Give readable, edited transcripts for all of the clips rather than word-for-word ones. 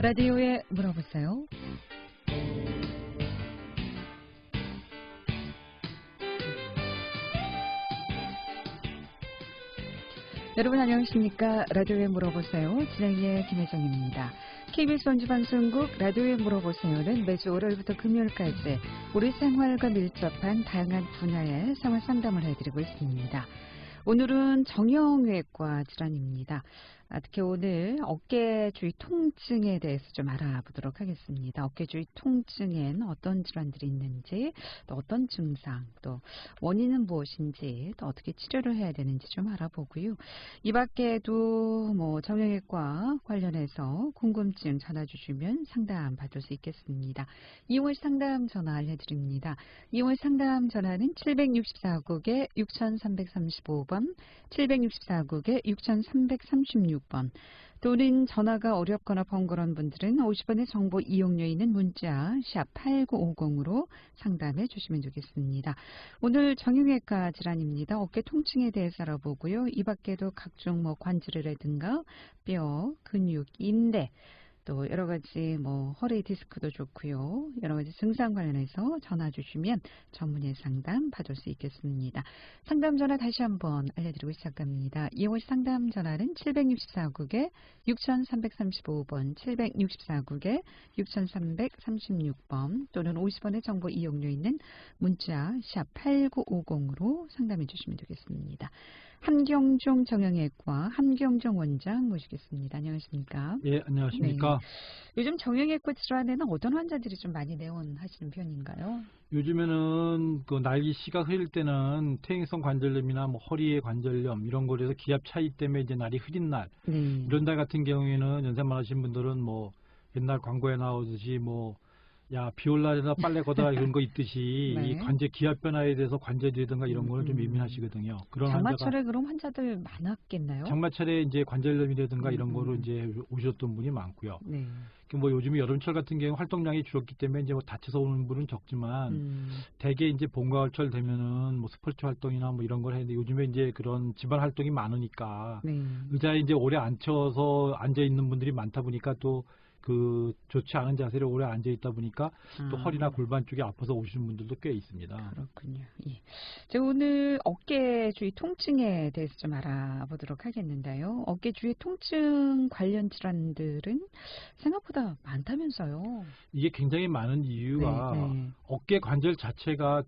라디오에 물어보세요. 여러분 안녕하십니까? 라디오에 물어보세요. 진행의 김혜정입니다. KBS 원주방송국 라디오에 물어보세요는 매주 월요일부터 금요일까지 우리 생활과 밀접한 다양한 분야의 생활 상담을 해드리고 있습니다. 오늘은 정형외과 질환입니다. 특히 오늘 어깨 주위 통증에 대해서 좀 알아보도록 하겠습니다. 어깨 주위 통증엔 어떤 질환들이 있는지, 또 어떤 증상, 또 원인은 무엇인지, 또 어떻게 치료를 해야 되는지 좀 알아보고요. 이 밖에도 정형외과 관련해서 궁금증 전화 주시면 상담 받을 수 있겠습니다. 이용을 상담 전화 알려드립니다. 이용을 상담 전화는 764국에 6335번, 764국에 6336번, 또는 전화가 어렵거나 번거로운 분들은 50원의 정보 이용료 있는 문자 샵 8950으로 상담해 주시면 되겠습니다. 오늘 정형외과 질환입니다. 어깨 통증에 대해서 알아보고요. 이 밖에도 각종 관절이라든가 뼈, 근육, 인대, 또 여러 가지 허리 디스크도 좋고요. 여러 가지 증상 관련해서 전화 주시면 전문의 상담 받을 수 있겠습니다. 상담 전화 다시 한번 알려드리고 시작합니다. 이용을 상담 전화는 764국에 6335번, 764국에 6336번, 또는 50원의 정보 이용료 있는 문자 샵 8950으로 상담해 주시면 되겠습니다. 함경종 정형외과 함경종 원장 모시겠습니다. 안녕하십니까? 예, 안녕하십니까? 네. 요즘 정형외과 질환에는 어떤 환자들이 좀 많이 내원하시는 편인가요? 요즘에는 그 날기 씨가 흐릴 때는 퇴행성 관절염이나 허리의 관절염 이런 거에서 기압 차이 때문에 이제 날이 흐린 날 이런 날 같은 경우에는 연세 많으신 분들은 옛날 광고에 나오듯이 야, 비 올 날에나 빨래 걷어라 이런 거 있듯이 네. 이 관절 기압 변화에 대해서 관절이라든가 이런 거는 좀 예민하시거든요. 그런 장마철에 그럼 환자들 많았겠나요? 장마철에 이제 관절염이라든가 이런 거로 이제 오셨던 분이 많고요. 네. 요즘에 여름철 같은 경우 활동량이 줄었기 때문에 이제 다쳐서 오는 분은 적지만 대개 이제 봄 가을철 되면은 스포츠 활동이나 이런 걸 했는데 요즘에 이제 그런 집안 활동이 많으니까 의자에 이제 오래 앉혀서 앉아 있는 분들이 많다 보니까 또 좋지 않은 자세로 오래 앉아 있다 보니까 또 허리나 골반 쪽이 아파서 오시는 분들도 꽤 있습니다. 그렇군요. 예. 제가 오늘 어깨 주위 통증에 대해서 좀 알아보도록 하겠는데요. 어깨 주위 통증 관련 질환들은 생각보다 많다면서요. 이게 굉장히 많은 이유가 어깨 관절 자체가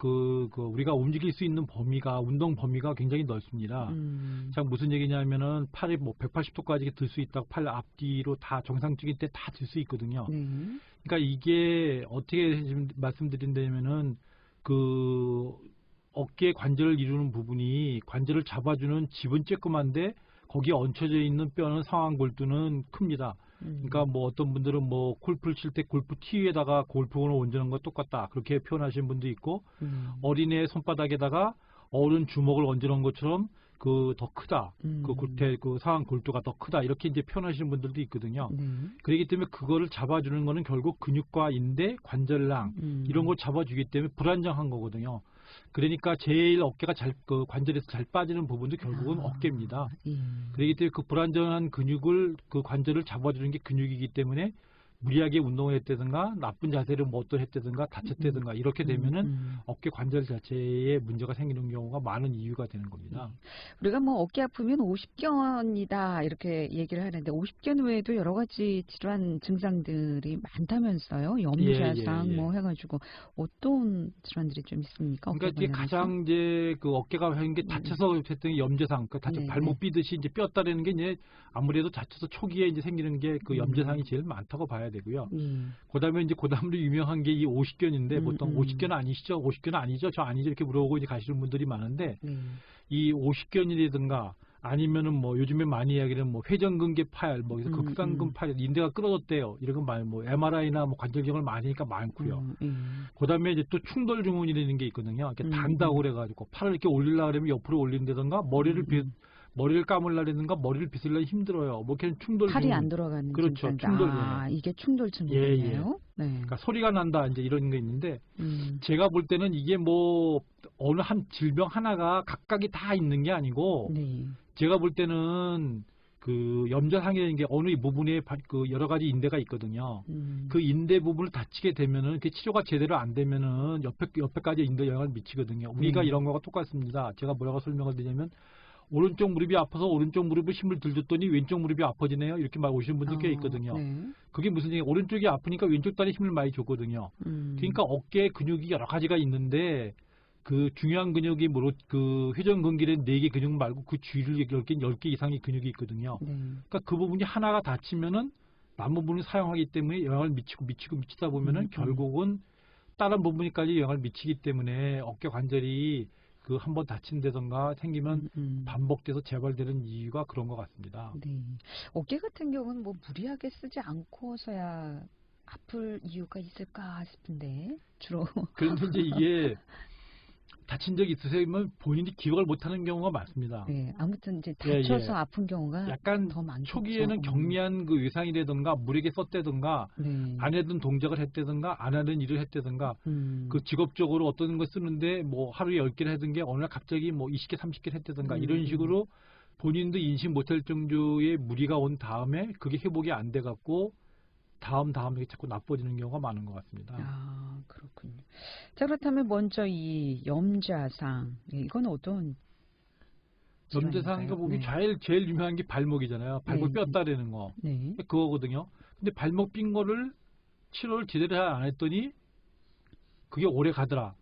우리가 움직일 수 있는 범위가 운동 범위가 굉장히 넓습니다. 자, 무슨 얘기냐면은 팔이 180도까지 들 수 있다고 팔 앞뒤로 다 정상적인 때 다 들 수 있거든요. 그러니까 이게 어떻게 지금 말씀드린다면은 어깨 관절을 이루는 부분이 관절을 잡아주는 집은 쬐끄만데 거기에 얹혀져 있는 뼈는 상완골두는 큽니다. 그러니까 어떤 분들은 골프를 칠 때 골프 티 위에다가 골프공을 얹는 거 똑같다 그렇게 표현하시는 분도 있고 어린애 손바닥에다가 어른 주먹을 얹어놓은 것처럼 더 크다. 상완 골두가 더 크다. 이렇게 이제 표현하시는 분들도 있거든요. 그렇기 때문에 그거를 잡아주는 거는 결국 근육과 인대, 관절랑 이런 걸 잡아주기 때문에 불안정한 거거든요. 그러니까 제일 어깨가 관절에서 잘 빠지는 부분도 결국은 어깨입니다. 그렇기 때문에 그 불안정한 근육을 관절을 잡아주는 게 근육이기 때문에 무리하게 운동을 했다든가 나쁜 자세를 했다든가 다쳤다든가 이렇게 되면은 어깨 관절 자체에 문제가 생기는 경우가 많은 이유가 되는 겁니다. 우리가 어깨 아프면 50견이다 이렇게 얘기를 하는데 50견 외에도 여러 가지 질환 증상들이 많다면서요. 염좌상 해가지고 어떤 질환들이 좀 있습니까? 그러니까 이제 가장 어깨가 하는 게 다쳐서 했더니 염좌상, 발목 삐듯이 이제 뼈 따르는 게 이제 아무래도 다쳐서 초기에 이제 생기는 게 염좌상이 제일 많다고 봐야 되고요. 그다음에 이제 그다음으로 유명한 게 이 50견인데 보통 50견 아니시죠? 50견 아니죠? 저 아니죠? 이렇게 물어보고 이제 가시는 분들이 많은데 이 50견이라든가 아니면은 요즘에 많이 이야기하는 회전근개 파열, 그래서 극단근 파열, 인대가 끊어졌대요. 이런 건 MRI나 관절경을 많이 하니까 많고요. 그다음에 이제 또 충돌 증후군이라는 게 있거든요. 이렇게 단다고 그래가지고 팔을 이렇게 올리려고 그러면 옆으로 올린다든가 머리를 감으려든가 머리를 빗으려 힘들어요. 이렇게 충돌 팔이 안 들어가는 그렇죠. 충돌 이게 충돌 증후군이에요. 그러니까 소리가 난다 이제 이런 게 있는데 제가 볼 때는 이게 어느 한 질병 하나가 각각이 다 있는 게 아니고 제가 볼 때는 그 염좌상이라는 게 어느 부분에 그 여러 가지 인대가 있거든요. 그 인대 부분을 다치게 되면은 그 치료가 제대로 안 되면은 옆에까지 인대 영향을 미치거든요. 우리가 이런 거가 똑같습니다. 제가 뭐라고 설명을 드리냐면 오른쪽 무릎이 아파서 오른쪽 무릎에 힘을 들 줬더니 왼쪽 무릎이 아파지네요. 이렇게 말 오시는 분들 꽤 있거든요. 네. 그게 무슨 얘기? 오른쪽이 아프니까 왼쪽 다리 힘을 많이 줬거든요. 그러니까 어깨 근육이 여러 가지가 있는데 그 중요한 근육이 뭐로 그 회전근개는 4개 근육 말고 그 주위를 10개 이상의 근육이 있거든요. 그러니까 그 부분이 하나가 다치면은 남은 부분을 사용하기 때문에 영향을 미치다 보면은 결국은 다른 부분까지 영향을 미치기 때문에 어깨 관절이 그 한번 다친다던가 생기면 반복돼서 재발되는 이유가 그런 것 같습니다. 네. 어깨 같은 경우는 뭐 무리하게 쓰지 않고서야 아플 이유가 있을까 싶은데 주로. 그런데 이제 이게 다친 적이 있으시면 본인이 기억을 못하는 경우가 많습니다. 네, 아무튼 이제 다쳐서 예. 아픈 경우가 약간 더 많죠. 초기에는 경미한 그 외상이라든가 물에게 썼다든가 네. 안 하던 동작을 했다든가 안 하는 일을 했다든가 그 직업적으로 어떤 걸 쓰는데 뭐 하루에 10개를 하던 게 어느 날 갑자기 뭐 20개, 30개를 했다든가 이런 식으로 본인도 인식 못할 정도의 무리가 온 다음에 그게 회복이 안 돼 갖고 다음에 자꾸 나빠지는 경우가 많은 것 같습니다. 아, 그렇군요. 자, 그렇다면 먼저 이 염좌상, 이건 어떤 염좌상과 보면 질환인가요? 제일 유명한 게 발목이잖아요. 발목 뼈 따르는 거. 네. 그거거든요. 근데 발목 삔 거를 치료를 제대로 안 했더니 그게 오래 가더라.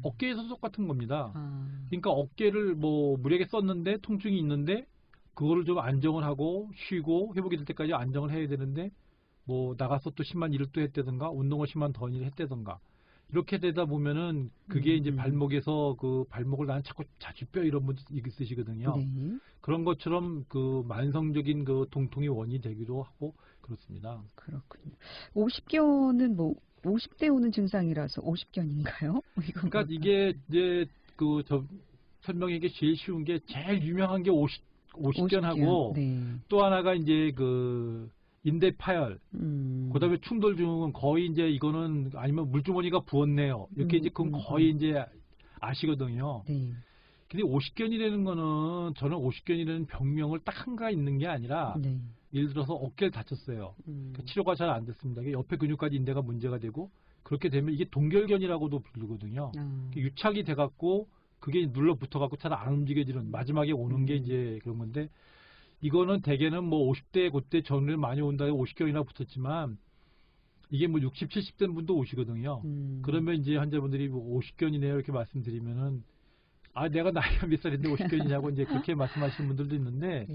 어깨에서 똑같은 겁니다. 그러니까 어깨를 뭐 무리하게 썼는데 통증이 있는데 그거를 좀 안정을 하고 쉬고 회복이 될 때까지 안정을 해야 되는데 뭐 나가서 또 심한 일을 또 했다든가 운동을 심한 더 일을 했다든가 이렇게 되다 보면은 그게 이제 발목에서 그 발목을 나는 자꾸 자주뼈 이런 분 있으시거든요. 네. 그런 것처럼 그 만성적인 그 통통이 원인이 되기도 하고 그렇습니다. 그렇군요. 50견은 뭐 50대 오는 증상이라서 50견인가요? 그러니까 이게 이제 그 설명하기 제일 쉬운 게 제일 유명한 게 50견하고 네. 또 하나가 이제 그 인대 파열, 그다음에 충돌 증후군 거의 이제 이거는 아니면 물주머니가 부었네요. 이렇게 이제 그건 거의 이제 아시거든요. 네. 근데 50견이라는 거는 저는 50견이라는 병명을 딱 한 가지 있는 게 아니라 네. 예를 들어서 어깨를 다쳤어요. 그러니까 치료가 잘 안 됐습니다. 옆에 근육까지 인대가 문제가 되고 그렇게 되면 이게 동결견이라고도 부르거든요. 유착이 돼갖고 그게 눌러붙어갖고 잘 안 움직여지는 마지막에 오는 게 이제 그런 건데 이거는 대개는 뭐 50대 그때 전에 많이 온다고 50견이나 붙었지만 이게 뭐 60, 70대 분도 오시거든요. 그러면 이제 환자분들이 뭐 50견이네요 이렇게 말씀드리면은 아 내가 나이가 몇 살인데 50견이냐고 이제 그렇게 말씀하시는 분들도 있는데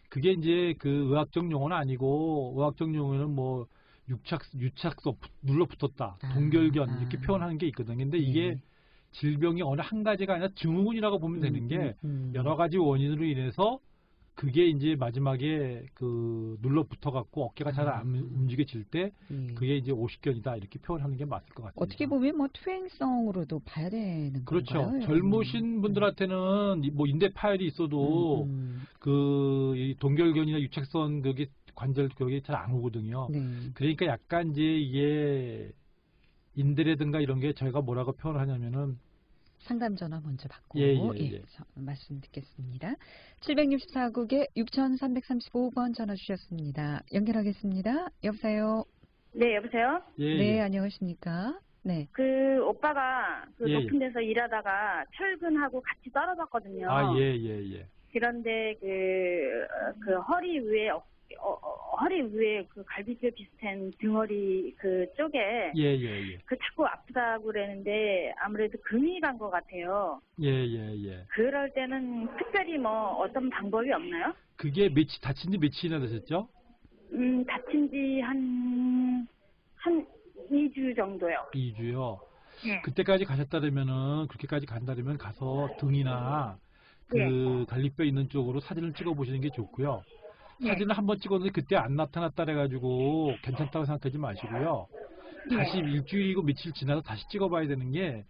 그게 이제 그 의학적 용어는 아니고 의학적 용어는 뭐 유착소 눌러붙었다 동결견 이렇게 표현하는 게 있거든요. 근데 이게 질병이 어느 한 가지가 아니라 증후군이라고 보면 되는 게 여러 가지 원인으로 인해서 그게 이제 마지막에 그 눌러붙어 갖고 어깨가 잘 안 움직여질 때 그게 이제 50견이다 이렇게 표현하는 게 맞을 것 같습니다. 어떻게 보면 뭐 투행성으로도 봐야 되는 그렇죠. 건가요? 젊으신 분들한테는 뭐 인대 파열이 있어도 그 동결견이나 유착선 그게 관절 그게 잘 안 오거든요. 그러니까 약간 이제 이게 인대라든가 이런 게 저희가 뭐라고 표현하냐면은 상담 전화 먼저 받고 말씀 듣겠습니다. 764국에 6335번 전화 주셨습니다. 연결하겠습니다. 여보세요? 네, 여보세요? 네, 안녕하십니까? 네. 그 오빠가 그 높은 데서 일하다가 철근하고 같이 떨어졌거든요. 그런데 그 허리 위에 허리 위에 그 갈비뼈 비슷한 등허리 그 쪽에 그 자꾸 아프다고 그러는데 아무래도 금이 간 것 같아요. 그럴 때는 특별히 뭐 어떤 방법이 없나요? 그게 다친 지 며칠이나 되셨죠? 다친 지 한 2주 정도요. 2주요? 네. 그때까지 가셨다면은 그렇게까지 간다면 가서 등이나 그 갈비뼈 있는 쪽으로 사진을 찍어 보시는 게 좋고요. 사진을 한번 찍었는데 그때 안 나타났다 그래가지고 괜찮다고 생각하지 마시고요. 다시 일주일이고 며칠 지나서 다시 찍어봐야 되는 게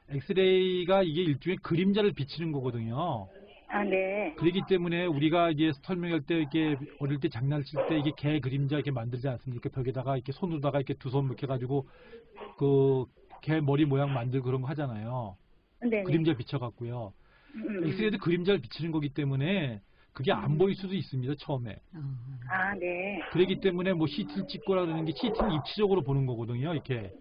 엑스레이가 이게 일종의 그림자를 비치는 거거든요. 아, 네. 그렇기 때문에 우리가 이제 설명할 때 이렇게 어릴 때 장난칠 때 이게 개 그림자 이렇게 만들지 않습니까? 벽에다가 이렇게 손으로다가 이렇게 두 손 이렇게 가지고 그 개 머리 모양 만들고 그런 거 하잖아요. 네네. 그림자 비춰갖고요. 엑스레이도 그림자를 비치는 거기 때문에 그게 안 보일 수도 있습니다, 처음에. 아, 네. 그렇기 때문에 뭐 CT를 찍고라 그러는 게 CT는 입체적으로 보는 거거든요, 이렇게.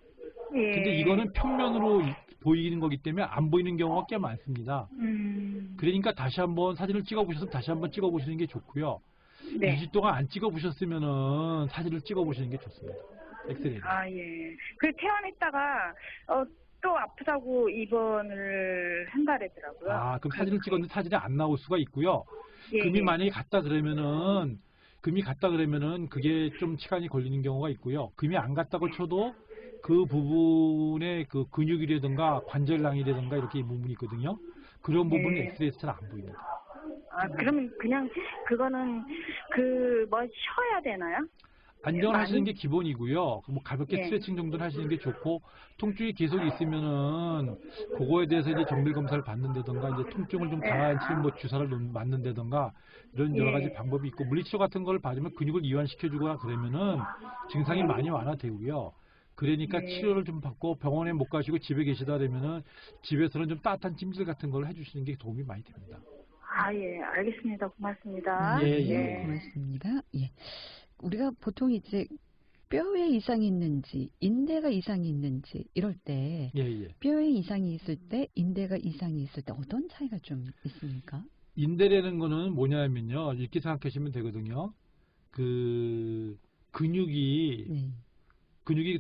예. 근데 이거는 평면으로 보이는 거기 때문에 안 보이는 경우가 꽤 많습니다. 그러니까 다시 한번 사진을 찍어보셔서 다시 한번 찍어보시는 게 좋고요. 네. 2주 동안 안 찍어보셨으면은 사진을 찍어보시는 게 좋습니다. 엑스레이. 아, 예. 그 퇴원했다가 또 아프다고 입원을 한다 그러더라고요. 아, 그럼 사진을 찍었는데 사진이 안 나올 수가 있고요. 예, 금이 예. 만약에 갔다 그러면은 그게 좀 시간이 걸리는 경우가 있고요. 금이 안 갔다고 쳐도 그 부분에 그 근육이라든가 관절낭이라든가 이렇게 부분이 있거든요. 그런 부분은 엑스레이에서 잘 안 보입니다. 아, 그러면 그냥 그거는 쉬어야 되나요? 안정을 하시는 게 기본이고요. 뭐 가볍게 네. 스트레칭 정도는 하시는 게 좋고, 통증이 계속 있으면은 그거에 대해서 이제 정밀 검사를 받는다든가, 이제 통증을 좀 가라앉히는 뭐 주사를 맞는다든가 이런 여러 가지 방법이 있고, 물리치료 같은 걸 받으면 근육을 이완시켜주거나 그러면은 증상이 많이 완화되고요. 그러니까 치료를 좀 받고 병원에 못 가시고 집에 계시다 그러면은 집에서는 좀 따뜻한 찜질 같은 걸 해주시는 게 도움이 많이 됩니다. 아, 예, 알겠습니다. 고맙습니다. 예. 고맙습니다. 예. 우리가 보통 이제 뼈에 이상이 있는지, 인대가 이상이 있는지 이럴 때 뼈에 이상이 있을 때, 인대가 이상이 있을 때 어떤 차이가 좀 있습니까? 인대라는 거는 뭐냐면요. 이렇게 생각하시면 되거든요. 그 근육이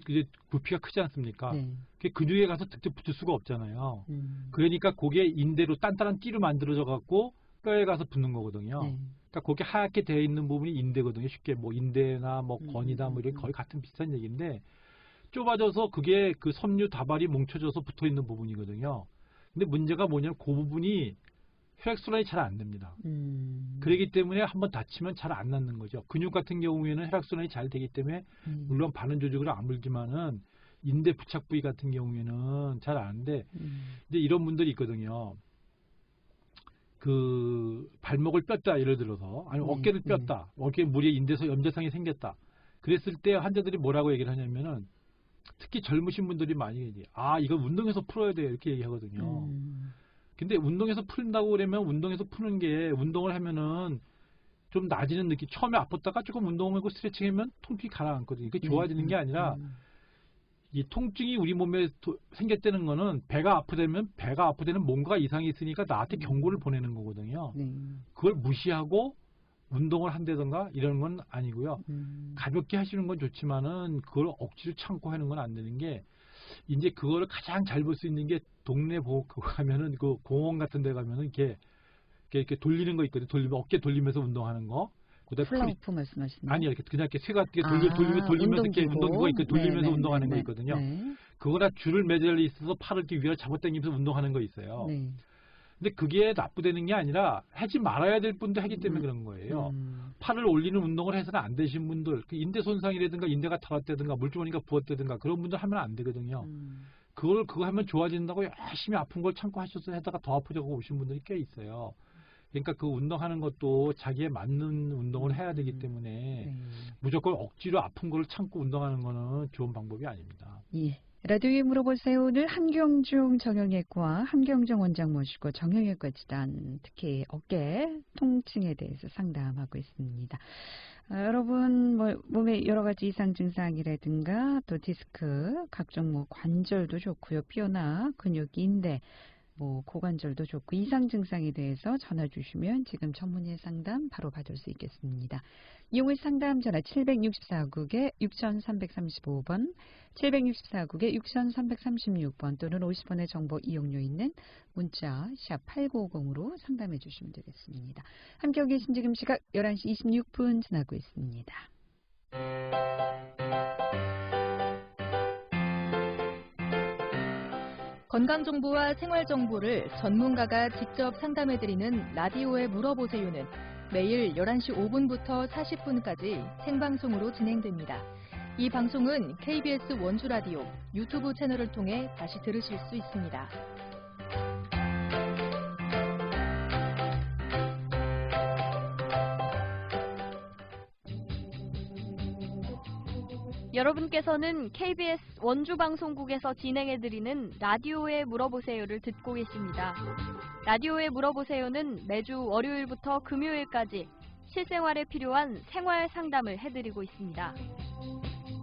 이제 부피가 크지 않습니까? 그 근육에 가서 직접 붙을 수가 없잖아요. 그러니까 그게 인대로 단단한 띠로 만들어져 갖고 뼈에 가서 붙는 거거든요. 그러니까 거기 하얗게 되어 있는 부분이 인대거든요. 쉽게 뭐 인대나 뭐 건이다 뭐 이런 거의 같은 비슷한 얘기인데, 좁아져서 그게 그 섬유 다발이 뭉쳐져서 붙어 있는 부분이거든요. 근데 문제가 뭐냐면 그 부분이 혈액순환이 잘 안 됩니다. 그렇기 때문에 한번 다치면 잘 안 낫는 거죠. 근육 같은 경우에는 혈액순환이 잘 되기 때문에 물론 바른 조직으로 아물지만은 인대 부착 부위 같은 경우에는 잘 안 하는데, 근데 이런 분들이 있거든요. 그 발목을 뼈다 예를 들어서, 아니면 어깨를 뼈다, 어깨에 무리에 인대서 염좌상이 생겼다. 그랬을 때 환자들이 뭐라고 얘기를 하냐면은, 특히 젊으신 분들이 많이 얘기해요. 아, 이거 운동해서 풀어야 돼 이렇게 얘기하거든요. 근데 운동해서 푼다고 그러면 운동해서 푸는 게, 운동을 하면은 좀 나아지는 느낌, 처음에 아팠다가 조금 운동하고 스트레칭하면 통증이 가라앉거든요. 그게 좋아지는 게 아니라 이 통증이 우리 몸에 생겼다는 거는 배가 아프다는 뭔가 이상이 있으니까 나한테 경고를 보내는 거거든요. 그걸 무시하고 운동을 한다든가 이런 건 아니고요. 가볍게 하시는 건 좋지만은 그걸 억지로 참고 하는 건 안 되는 게, 이제 그거를 가장 잘 볼 수 있는 게 동네 가면은 그 공원 같은 데 가면은 이렇게 돌리는 거 있거든요. 어깨 돌리면서 운동하는 거. 플라우프 말씀하시는 거? 아니요, 그냥 이렇게 쇠가 돌리면서 이렇게 운동기구 이렇게 돌리면서 운동하는 거 있거든요. 그거나 줄을 매달려 있어서 팔을 이렇게 위로 잡아당기면서 운동하는 거 있어요. 근데 그게 나쁘다는 게 아니라 하지 말아야 될 분도 하기 때문에 그런 거예요. 팔을 올리는 운동을 해서는 안 되신 분들, 그 인대 손상이라든가 인대가 타왔다든가 물주머니가 부었다든가 그런 분들 하면 안 되거든요. 그거 하면 좋아진다고 열심히 아픈 걸 참고 하셔서 하다가 더 아프다고 오신 분들이 꽤 있어요. 그러니까 그 운동하는 것도 자기에 맞는 운동을 해야 되기 때문에 무조건 억지로 아픈 걸 참고 운동하는 거는 좋은 방법이 아닙니다. 예. 라디오에 물어보세요. 오늘 한경중 정형외과 한경중 원장 모시고 정형외과 질환, 특히 어깨 통증에 대해서 상담하고 있습니다. 여러분 몸의 여러 가지 이상 증상이라든가 또 디스크, 각종 관절도 좋고요. 뼈나 근육, 인대, 고관절도 좋고 이상 증상에 대해서 전화 주시면 지금 전문의 상담 바로 받을 수 있겠습니다. 이용의 상담 전화 764국에 6335번, 764국에 6336번 또는 50원의 정보 이용료 있는 문자 샵 8950으로 상담해 주시면 되겠습니다. 함께 계신 지금 시각 11시 26분 지나고 있습니다. 건강정보와 생활정보를 전문가가 직접 상담해드리는 라디오에 물어보세요는 매일 11시 5분부터 40분까지 생방송으로 진행됩니다. 이 방송은 KBS 원주라디오 유튜브 채널을 통해 다시 들으실 수 있습니다. 여러분께서는 KBS 원주방송국에서 진행해드리는 라디오에 물어보세요를 듣고 계십니다. 라디오에 물어보세요는 매주 월요일부터 금요일까지 실생활에 필요한 생활 상담을 해드리고 있습니다.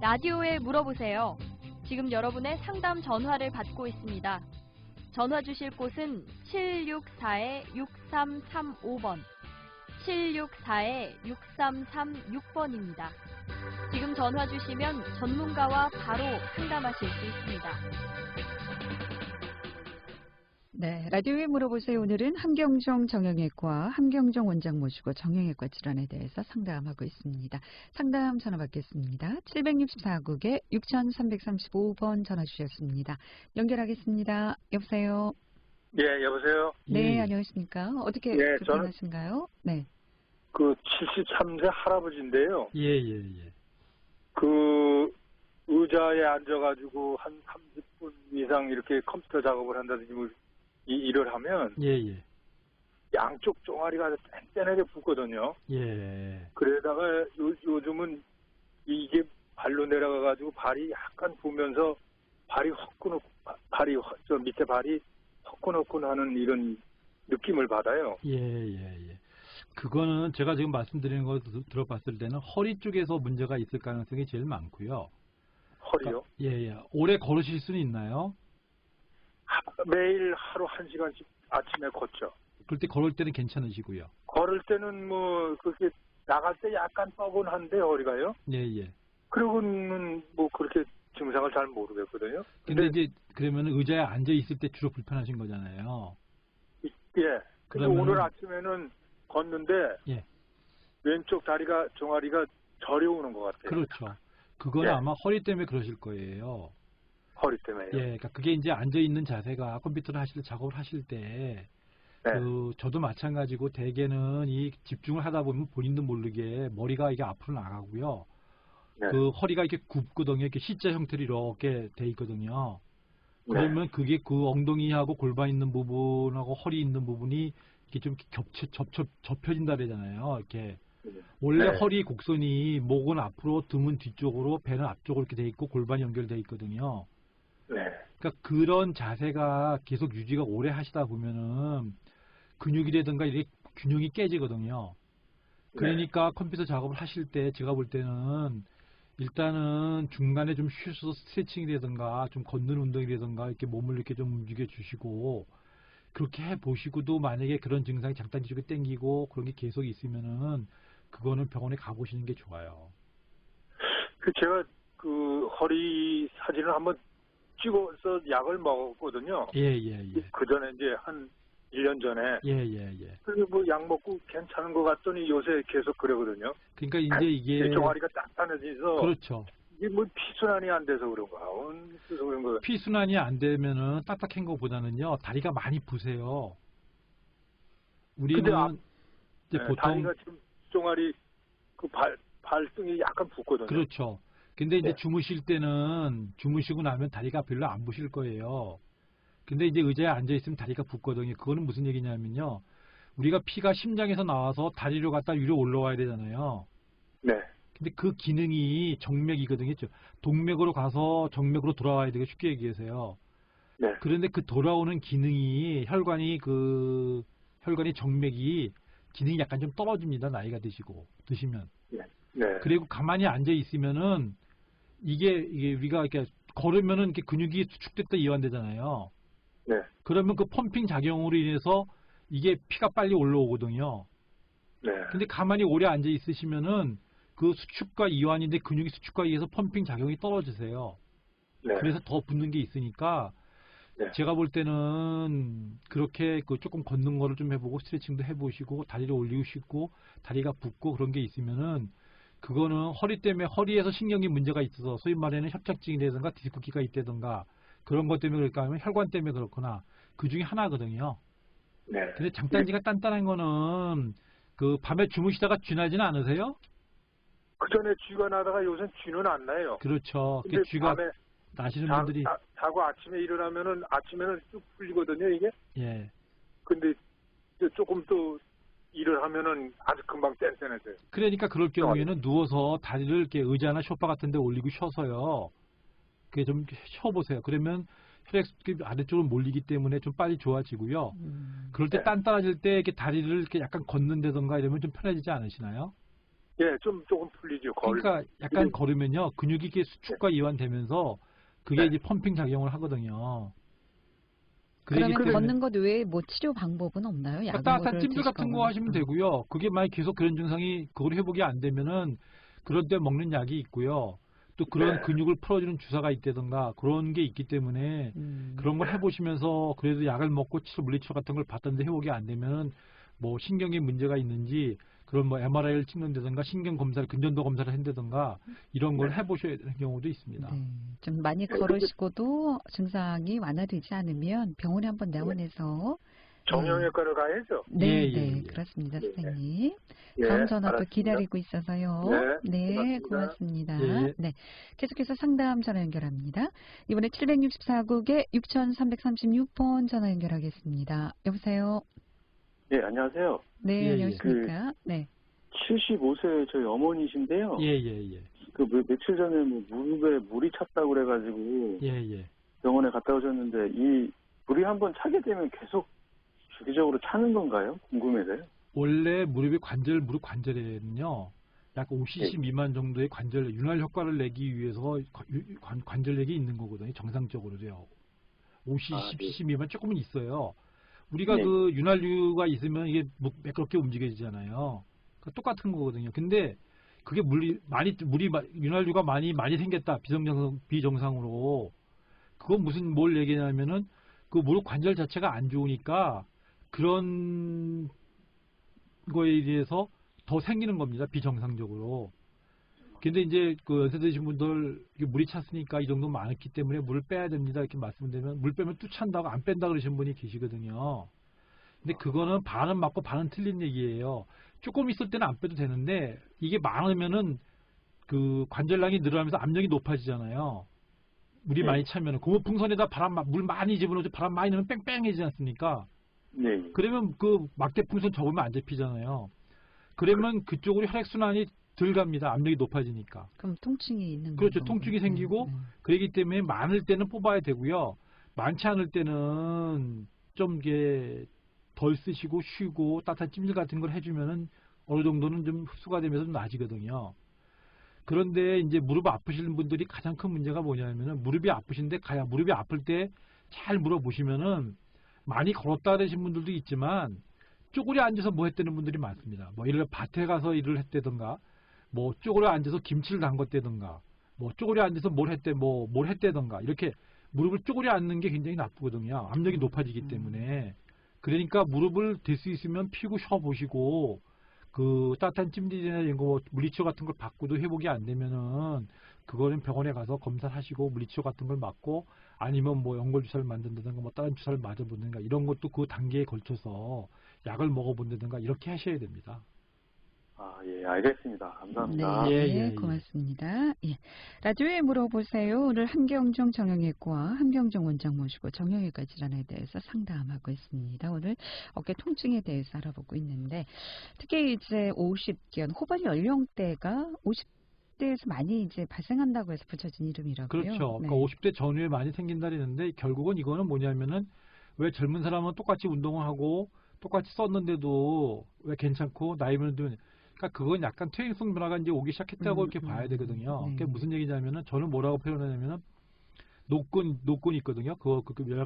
라디오에 물어보세요. 지금 여러분의 상담 전화를 받고 있습니다. 전화 주실 곳은 764-6335번, 764-6336번입니다. 지금 전화 주시면 전문가와 바로 상담하실 수 있습니다. 네, 라디오에 물어보세요. 오늘은 함경정 정형외과 함경정 원장 모시고 정형외과 질환에 대해서 상담하고 있습니다. 상담 전화 받겠습니다. 764국에 6335번 전화 주셨습니다. 연결하겠습니다. 여보세요? 예, 여보세요? 네, 예. 안녕하십니까? 어떻게 예, 불편하신가요? 네. 그 73세 할아버지인데요. 예, 예, 예. 그 의자에 앉아가지고 한 30분 이상 이렇게 컴퓨터 작업을 한다든지 뭐 일을 하면 예, 예. 양쪽 종아리가 땡땡하게 붓거든요. 예. 그러다가 요즘은 이게 발로 내려가가지고 발이 약간 부면서 발이 저 밑에 발이 허끈허끈하는 이런 느낌을 받아요. 예, 예, 예. 그거는 제가 지금 말씀드리는 거 들어봤을 때는 허리 쪽에서 문제가 있을 가능성이 제일 많고요. 허리요? 예, 예. 오래 걸으실 수는 있나요? 매일 하루 1시간씩 아침에 걷죠. 그럴 때 걸을 때는 괜찮으시고요. 걸을 때는 뭐 그렇게 나갈 때 약간 뻐근한데 허리가요. 예, 예. 그러고는 뭐 그렇게 증상을 잘 모르겠거든요. 근데 이제 그러면 의자에 앉아 있을 때 주로 불편하신 거잖아요. 예. 근데 그러면은- 오늘 아침에는 걷는데 예. 왼쪽 다리가 종아리가 저려오는 것 같아요. 그렇죠. 그거는 예. 아마 허리 때문에 그러실 거예요. 허리 때문에요. 예, 그러니까 그게 이제 앉아 있는 자세가 컴퓨터를 하실 때 작업을 하실 때, 네. 저도 마찬가지고 대개는 이 집중을 하다 보면 본인도 모르게 머리가 이게 앞으로 나가고요. 네. 그 허리가 이렇게 굽거든요. 이렇게 C자 형태로 이렇게 돼 있거든요. 네. 그러면 그게 그 엉덩이하고 골반 있는 부분하고 허리 있는 부분이 이렇게 좀 접혀진다 그러잖아요. 이렇게. 원래 네. 허리 곡선이 목은 앞으로, 등은 뒤쪽으로, 배는 앞쪽으로 이렇게 돼 있고 골반이 연결돼 있거든요. 네. 그러니까 그런 자세가 계속 유지가 오래 하시다 보면은 근육이라든가 이게 균형이 깨지거든요. 그러니까 컴퓨터 작업을 하실 때 제가 볼 때는 일단은 중간에 좀 쉬어서 스트레칭이라든가 좀 걷는 운동이라든가 이렇게 몸을 이렇게 좀 움직여 주시고 그렇게 해 보시고도 만약에 그런 증상이 잠깐 뒤쪽에 땡기고 그런 게 계속 있으면은 그거는 병원에 가보시는 게 좋아요. 제가 그 허리 사진을 한번 찍어서 약을 먹었거든요. 예, 예, 예. 그 전에 이제 한 1년 전에. 예, 예, 예. 그리고 뭐 약 먹고 괜찮은 것 같더니 요새 계속 그러거든요. 그러니까 이제 이게 종아리가 단단해져서. 그렇죠. 이게 뭐 피순환이 안 돼서 그런가? 그래서 그런 거. 피순환이 안 되면은 딱딱한 것보다는요 다리가 많이 부세요. 우리는 이제 네, 보통 다리가 지금 종아리 그 발등이 약간 붓거든요. 그렇죠. 근데 이제 네. 주무실 때는 주무시고 나면 다리가 별로 안 부실 거예요. 근데 이제 의자에 앉아 있으면 다리가 붓거든요. 그거는 무슨 얘기냐면요. 우리가 피가 심장에서 나와서 다리로 갔다 위로 올라와야 되잖아요. 네. 근데 그 기능이 정맥이거든요. 동맥으로 가서 정맥으로 돌아와야 되게 쉽게 얘기해서요. 네. 그런데 그 돌아오는 기능이 혈관이 정맥이 기능이 약간 좀 떨어집니다. 나이가 드시면. 네. 그리고 가만히 앉아 있으면은 이게 우리가 이렇게 걸으면은 이렇게 근육이 수축됐다 이완되잖아요. 네. 그러면 그 펌핑 작용으로 인해서 이게 피가 빨리 올라오거든요. 네. 근데 가만히 오래 앉아 있으시면은 그 수축과 이완인데 근육이 수축과 의해서 펌핑 작용이 떨어지세요. 네. 그래서 더 붓는 게 있으니까 네. 제가 볼 때는 그렇게 조금 걷는 거를 좀 해보고 스트레칭도 해보시고 다리를 올리시고 다리가 붓고 그런 게 있으면은 그거는 허리 때문에 허리에서 신경이 문제가 있어서 소위 말하는 협착증이라든가 디스크기가 있다든가 그런 것 때문에 그럴까 하면 혈관 때문에 그렇거나 그 중에 하나거든요. 네. 근데 장단지가 단단한 거는 그 밤에 주무시다가 쥐 나지는 않으세요? 그 전에 쥐가 나다가 요새 쥐는 안 나요. 그렇죠. 근데 쥐가 밤에 나시는 분들이 자고 아침에 일어나면은 아침에는 쭉 풀리거든요, 이게. 예. 근데 이제 조금 또 일을 하면은 아주 금방 뗀뗀해져요. 그러니까 그럴 경우에는 누워서 다리를 이렇게 의자나 소파 같은 데 올리고 쉬어서요. 그게 좀 쉬어보세요. 그러면 혈액순환이 아래쪽으로 몰리기 때문에 좀 빨리 좋아지고요. 그럴 때 네. 단단해질 때 이렇게 다리를 이렇게 약간 걷는다던가 이러면 좀 편해지지 않으시나요? 예, 조금 풀리죠. 그러니까 약간 걸으면요. 근육이 이렇게 수축과 이완되면서 그게 이제 펌핑 작용을 하거든요. 그러면 걷는 것 외에 뭐 치료 방법은 없나요? 따뜻한 찜질 같은 거 하시면 되고요. 그게 만약 계속 그런 증상이 그걸 회복이 안 되면은 그런 때 먹는 약이 있고요. 또 그런 근육을 풀어주는 주사가 있다던가 그런 게 있기 때문에 그런 걸 해보시면서 그래도 약을 먹고 물리치료 같은 걸 받았는데 회복이 안 되면 뭐 신경에 문제가 있는지 그런 뭐 MRI를 찍는다던가 신경 검사를 근전도 검사를 한다던가 이런 걸 해보셔야 되는 경우도 있습니다. 네. 좀 많이 걸으시고도 증상이 완화되지 않으면 병원에 한번 내원해서 정형외과를 가야죠. 네, 그렇습니다, 선생님. 다음 전화 또 기다리고 있어서요. 네, 고맙습니다. 네, 계속해서 상담 전화 연결합니다. 이번에 764국에 6336번 전화 연결하겠습니다. 여보세요? 네, 안녕하세요. 네, 안녕하십니까? 네. 75세 저희 어머니신데요. 그 며칠 전에 뭐 무릎에 물이 찼다고 그래가지고 병원에 갔다 오셨는데 이 물이 한번 차게 되면 계속 주기적으로 차는 건가요? 궁금해서요. 원래 무릎 관절에는요, 약 5cc 미만 정도의 윤활 효과를 내기 위해서 관절력이 있는 거거든요. 정상적으로도요. 5cc 미만 조금은 있어요. 우리가 그 윤활유가 있으면 이게 매끄럽게 움직여지잖아요. 똑같은 거거든요. 근데 그게 윤활유가 많이 생겼다. 비정상으로. 그건 뭘 얘기냐면은 그 무릎 관절 자체가 안 좋으니까 그런 거에 대해서 더 생기는 겁니다. 비정상적으로. 근데 이제 그 연세 드신 분들 물이 찼으니까 이 정도 많았기 때문에 물을 빼야 됩니다. 이렇게 말씀드리면 물 빼면 뚝 찬다고 안 뺀다 그러시는 분이 계시거든요. 근데 그거는 반은 맞고 반은 틀린 얘기예요. 조금 있을 때는 안 빼도 되는데 이게 많으면은 그 관절량이 늘어나면서 압력이 높아지잖아요. 물이 많이 차면은 고무풍선에다 물 많이 집어넣어서 바람 많이 넣으면 뺑뺑해지지 않습니까? 그러면 그 막대풍선 접으면 안 잡히잖아요. 그러면 그쪽으로 혈액순환이 덜 갑니다. 압력이 높아지니까. 그럼 통증이 있는 거죠. 그렇죠. 통증이 생기고 그러기 때문에 많을 때는 뽑아야 되고요. 많지 않을 때는 좀 이게 덜 쓰시고 쉬고 따뜻한 찜질 같은 걸 해주면은 어느 정도는 좀 흡수가 되면서 좀 나아지거든요. 그런데 이제 무릎 아프시는 분들이 가장 큰 문제가 뭐냐면은 무릎이 아프신데 무릎이 아플 때 잘 물어보시면은 많이 걸었다 그러신 분들도 있지만 쪼그려 앉아서 뭐 했다는 분들이 많습니다. 뭐 예를 들어 밭에 가서 일을 했다든가 뭐 쪼그려 앉아서 김치를 담궜다든가 뭐 쪼그려 앉아서 뭘 했다든가 이렇게 무릎을 쪼그려 앉는 게 굉장히 나쁘거든요. 압력이 높아지기 때문에. 그러니까 무릎을 될 수 있으면 피고 쉬어보시고 그 따뜻한 찜질이나 이런 거 물리치료 같은 걸 받고도 회복이 안 되면은 그거는 병원에 가서 검사를 하시고 물리치료 같은 걸 맞고 아니면 뭐 연골 주사를 만든다든가 뭐 다른 주사를 맞아본다든가 이런 것도 그 단계에 걸쳐서 약을 먹어본다든가 이렇게 하셔야 됩니다. 예, 알겠습니다. 감사합니다. 네, 고맙습니다. 라디오에 물어보세요. 오늘 한경종 정형외과 한경종 원장 모시고 정형외과 질환에 대해서 상담하고 있습니다. 오늘 어깨 통증에 대해서 알아보고 있는데 특히 이제 50견 후반 연령대가 50대에서 많이 이제 발생한다고 해서 붙여진 이름이라고요. 그렇죠. 그러니까 50대 전후에 많이 생긴다 그러는데 결국은 이거는 뭐냐면은 왜 젊은 사람은 똑같이 운동을 하고 똑같이 썼는데도 왜 괜찮고 나이면 좀 그러니까 그건 약간 퇴행성 변화가 이제 오기 시작했다고 이렇게 봐야 되거든요. 그게 무슨 얘기냐면은 저는 뭐라고 표현하냐면은 노끈이 있거든요. 그 여러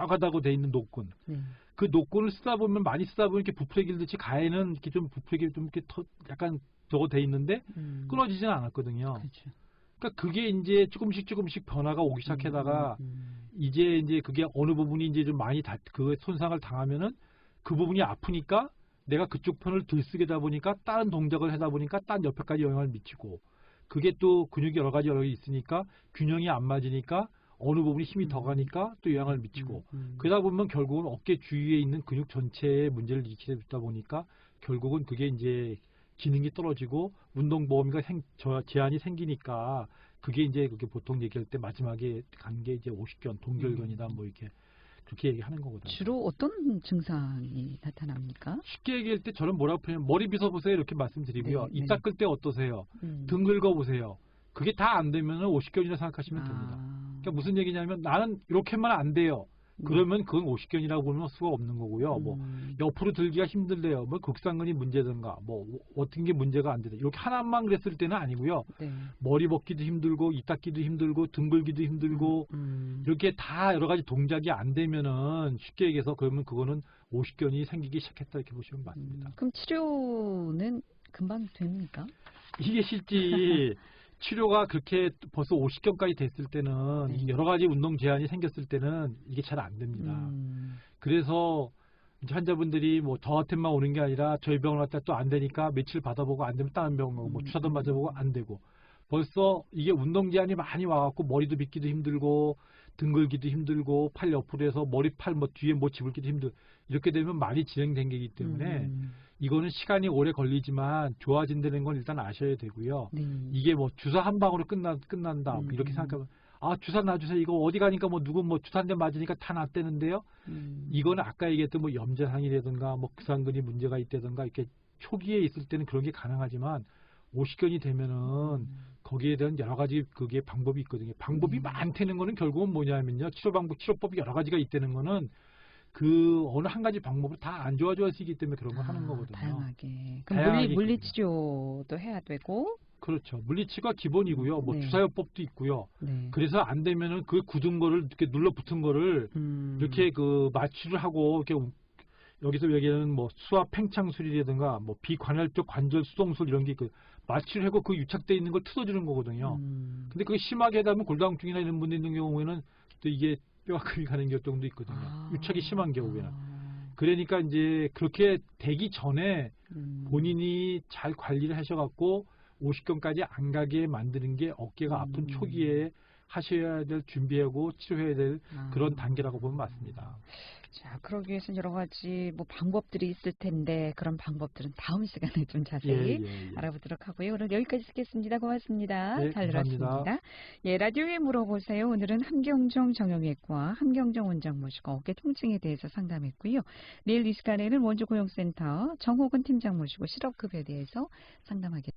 가닥으로 돼 있는 노끈. 그 노끈을 많이 쓰다 보면 이렇게 부풀어 길듯이 가에는 이렇게 좀 부풀게 좀 이렇게 약간 더 돼 있는데 끊어지지는 않았거든요. 그렇죠. 그러니까 그게 이제 조금씩 변화가 오기 시작하다가 이제 그게 어느 부분이 이제 좀 많이 그 손상을 당하면은 그 부분이 아프니까 내가 그쪽 편을 들쓰게다 보니까 다른 동작을 하다 보니까 딴 옆에까지 영향을 미치고 그게 또 근육이 여러 가지 있으니까 균형이 안 맞으니까 어느 부분이 힘이 더 가니까 또 영향을 미치고 그러다 보면 결국은 어깨 주위에 있는 근육 전체에 문제를 일으키다 보니까 결국은 그게 이제 기능이 떨어지고 운동 범위가 제한이 생기니까 그게 보통 얘기할 때 마지막에 간 게 이제 50견 동결견이다 뭐 이렇게 그렇게 얘기하는 거거든요. 주로 어떤 증상이 나타납니까? 쉽게 얘기할 때 저는 뭐라고 표현하면 머리 빗어보세요 이렇게 말씀드리고요. 입 닦을 때 어떠세요? 등 긁어보세요. 그게 다 안 되면 오십견이라 생각하시면 됩니다. 그러니까 무슨 얘기냐면 나는 이렇게만 안 돼요. 그러면 그건 오십견이라고 보면 수가 없는 거고요. 뭐 옆으로 들기가 힘들대요. 뭐 극상근이 문제든가 뭐 어떤 게 문제가 안 되다. 이렇게 하나만 그랬을 때는 아니고요. 네. 머리 벗기도 힘들고 입 닦기도 힘들고 등 긁기도 힘들고 이렇게 다 여러 가지 동작이 안 되면은 쉽게 얘기해서 그러면 그거는 오십견이 생기기 시작했다 이렇게 보시면 맞습니다. 그럼 치료는 금방 됩니까? 이게 실제 치료가 그렇게 벌써 50견까지 됐을 때는 여러 가지 운동 제한이 생겼을 때는 이게 잘 안 됩니다. 그래서 이제 환자분들이 뭐 저한테만 오는 게 아니라 저희 병원 왔다 또 안 되니까 며칠 받아보고 안 되면 다른 병원 가고 뭐 주사도 맞아보고 안 되고 벌써 이게 운동 제한이 많이 와갖고 머리도 빗기도 힘들고 등 긁기도 힘들고 팔 옆으로 해서 머리 팔 뭐 뒤에 뭐 집을기도 힘들고 이렇게 되면 많이 진행된 게이기 때문에 이거는 시간이 오래 걸리지만 좋아진다는 건 일단 아셔야 되고요. 이게 뭐 주사 한 방으로 끝난다 이렇게 생각하면 아 주사 놔주세요. 이거 어디 가니까 뭐 누구 뭐 주사 한 대 맞으니까 다 낫대는데요. 이거는 아까 얘기했던 뭐 염좌상이라든가 뭐 극상근이 문제가 있다든가 이렇게 초기에 있을 때는 그런 게 가능하지만 오십견이 되면은 거기에 대한 여러 가지 그게 방법이 있거든요. 방법이 많다는 거는 결국은 뭐냐면요. 치료법이 여러 가지가 있다는 거는 그 어느 한 가지 방법으로 다 안 좋아질 수 있기 때문에 그런 걸 하는 거거든요. 다양하게. 그럼 물리치료도 해야 되고. 그렇죠. 물리치료가 기본이고요. 뭐 주사요법도 있고요. 그래서 안 되면은 그 굳은 거를 이렇게 눌러붙은 거를 이렇게 그 마취를 하고 이렇게 여기서 얘기하는 뭐 수압 팽창술이라든가 뭐 비관할적 관절 수동술 이런 게 그 마취를 하고 그 유착돼 있는 걸 틀어주는 거거든요. 근데 그게 심하게 하다면 골다공증이나 이런 분들 있는 경우에는 또 이게 뼈아금이 가는 경우도 있거든요. 유착이 심한 경우에는. 그러니까 이제 그렇게 되기 전에 본인이 잘 관리를 하셔갖고 50견까지 안 가게 만드는 게 어깨가 아픈 초기에 하셔야 될 준비하고 치료해야 될 그런 단계라고 보면 맞습니다. 자, 그러기 위해서는 여러 가지 뭐 방법들이 있을 텐데 그런 방법들은 다음 시간에 좀 자세히 알아보도록 하고요. 오늘 여기까지 듣겠습니다. 고맙습니다. 네, 잘 감사합니다. 들었습니다. 예, 라디오에 물어보세요. 오늘은 함경정 정형외과 함경정 원장 모시고 어깨 통증에 대해서 상담했고요. 내일 이 시간에는 원주고용센터 정호근 팀장 모시고 실업급여에 대해서 상담하겠습니다.